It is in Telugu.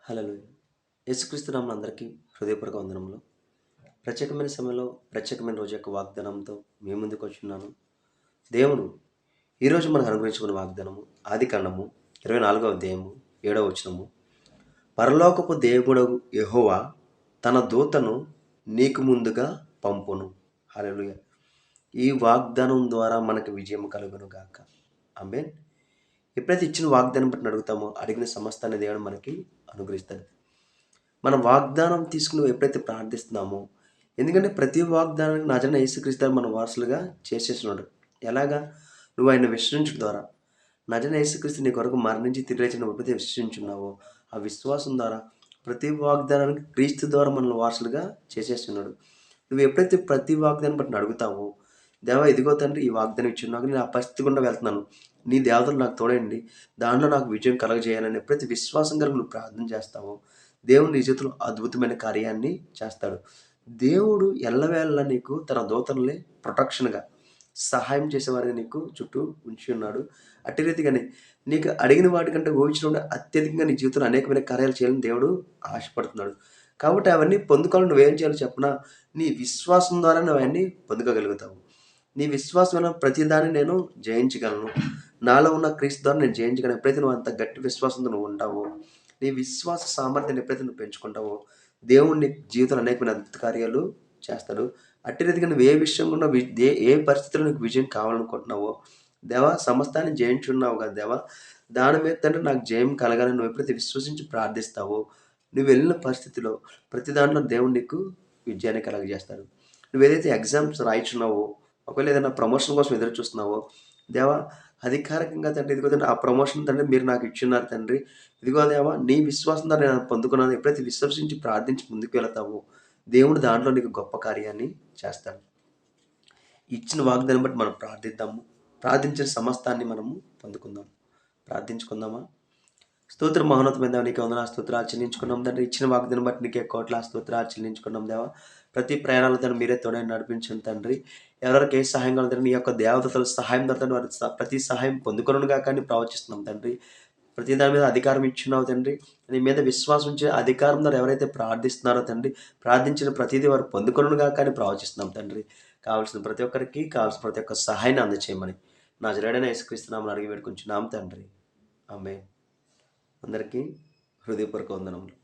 హల్లెలూయా. యేసుక్రీస్తు నామమున అందరికీ హృదయపూర్వక వందనములు. ప్రత్యేకమైన సమయంలో, ప్రత్యేకమైన రోజు యొక్క వాగ్దానంతో మీ ముందుకొచ్చున్నాను. దేవుడు ఈరోజు మనకు అనుగ్రహించుకున్న వాగ్దానము ఆదికాండము 24వ అధ్యాయము 7వ వచనము. పరలోకపు దేవుడగు యెహోవా తన దూతను నీకు ముందుగా పంపును. హల్లెలూయా. ఈ వాగ్దానం ద్వారా మనకు విజయం కలుగును గాక. ఆమేన్. ఎప్పుడైతే ఇచ్చిన వాగ్దానం బట్టి అడుగుతామో అడిగిన సమస్తాన్ని దేవుడు మనకి అనుగ్రహిస్తాడు. మనం వాగ్దానం తీసుకుని ఎప్పుడైతే ప్రార్థిస్తున్నామో, ఎందుకంటే ప్రతి వాగ్దానానికి నజరైన యేసుక్రీస్తు మన వారసులుగా చేసేస్తున్నాడు. ఎలాగా? నువ్వు ఆయన విశ్వసించడం ద్వారా, నజరైన యేసుక్రీస్తు నీ కొరకు మరణించి తిరిగి లేచిన ఎప్పుడైతే విశ్వసించున్నావో, ఆ విశ్వాసం ద్వారా ప్రతి వాగ్దానానికి క్రీస్తు ద్వారా మనల్ని వారసులుగా చేసేస్తున్నాడు. నువ్వు ఎప్పుడైతే ప్రతి వాగ్దానం బట్టి అడుగుతావో, దేవా ఇదిగో తండ్రి ఈ వాగ్దానం ఇచ్చున్నాక నేను ఆ పరిస్థితి గుండా వెళ్తున్నాను. నీ దేవతలు నాకు తోడండి. దాంట్లో నాకు విజయం కలగజేయాలని ఎప్పుడైతే విశ్వాసం కలిగి నువ్వు ప్రార్థన చేస్తావో, దేవుడు నీ జీవితంలో అద్భుతమైన కార్యాన్ని చేస్తాడు. దేవుడు ఎల్లవేళలా నీకు తన దూతల్ని ప్రొటెక్షన్‌గా సహాయం చేసేవారిని నీకు చుట్టూ ఉంచి ఉన్నాడు. అట్టి రీతిగానే నీకు అడిగిన వాటికంటే ఊహించినప్పుడు అత్యధికంగా నీ జీవితంలో అనేకమైన కార్యాలు చేయాలని దేవుడు ఆశపడుతున్నాడు. కాబట్టి అవన్నీ పొందుకోవాలని నువ్వేం చేయాలో చెప్పనా? నీ విశ్వాసం ద్వారా నువ్వు అవన్నీ పొందుకోగలుగుతావు. నీ విశ్వాసం వలన ప్రతిదాన్ని నేను జయించగలను. నాలో ఉన్న క్రీస్తు ద్వారా నేను జయించగలను. ఎప్పుడైతే నువ్వు అంత గట్టి విశ్వాసంతో నువ్వు ఉంటావో, నీ విశ్వాస సామర్థ్యాన్ని ఎప్పుడైతే నువ్వు పెంచుకుంటావో, దేవుడు నీ జీవితంలో అనేకమైన అద్భుత కార్యాలు చేస్తాడు. అట్టి రీతిగా నువ్వు ఏ విషయం గుండా ఏ పరిస్థితిలో నీకు విజయం కావాలనుకుంటున్నావో, దేవా సమస్తాన్ని జయించున్నావు కదా దేవా! దాని మీద తండ్రి నాకు జయం కలగాలని నువ్వు ఎప్పుడైతే విశ్వసించి ప్రార్థిస్తావో, నువ్వు వెళ్ళిన పరిస్థితిలో ప్రతి దాంట్లో దేవుడు నీకు విజయాన్ని కలగజేస్తాడు. నువ్వేదైతే ఎగ్జామ్స్ రాయిచున్నావో, ఒకవేళ ఏదైనా ప్రమోషన్ కోసం ఎదురు చూస్తున్నావో, దేవా అధికారికంగా తండ్రి ఇదిగో తండ్రి ఆ ప్రమోషన్ తండ్రి మీరు నాకు ఇచ్చున్నారు తండ్రి. ఇదిగో దేవా నీ విశ్వాసం ద్వారా నేను పొందుకున్నాను. ఎప్పుడైతే విశ్వసించి ప్రార్థించి ముందుకు వెళతావో, దేవుడు దాంట్లో నీకు గొప్ప కార్యాన్ని చేస్తాడు. ఇచ్చిన వాగ్దానం బట్టి మనం ప్రార్థిద్దాము. ప్రార్థించిన సమస్తాన్ని మనము పొందుకుందాం. ప్రార్థించుకుందామా? స్తోత్రం మహోన్నతమైన దేవా నీకే వందనాలు స్తోత్రాలు చెల్లించుకున్నాం తండ్రి. ఇచ్చిన వాగ్దానం బట్టి నీకే కోట్లాది స్తోత్రాలు చెల్లించుకున్నాం దేవా. ప్రతి ప్రయాణాల తండ్రి మీరే తోడై నడిపించండి తండ్రి. ఎవరికి ఏ సహాయం కావాలి తండ్రి నీ యొక్క దేవదూతల సహాయం ద్వారా తండ్రి వారి ప్రతి సహాయం పొందుకొనుగాక అని ప్రవచిస్తున్నాం తండ్రి. ప్రతి దాని మీద అధికారం ఇచ్చున్నావు తండ్రి. నీ మీద విశ్వాసం ఉంచే అధికారం ద్వారా ఎవరైతే ప్రార్థిస్తున్నారో తండ్రి, ప్రార్థించిన ప్రతిదీ వారు పొందుకొనుగాక అని ప్రవచిస్తున్నాం తండ్రి. కావాల్సిన ప్రతి ఒక్కరికి కావాల్సిన ప్రతి ఒక్క సహాయాన్ని అందచేయమని నజరేయుడైన యేసుక్రీస్తు నామమున అడిగి వేడుకొంచున్నాం తండ్రి. ఆమేన్. అందరికీ హృదయపూర్వక వందనములు.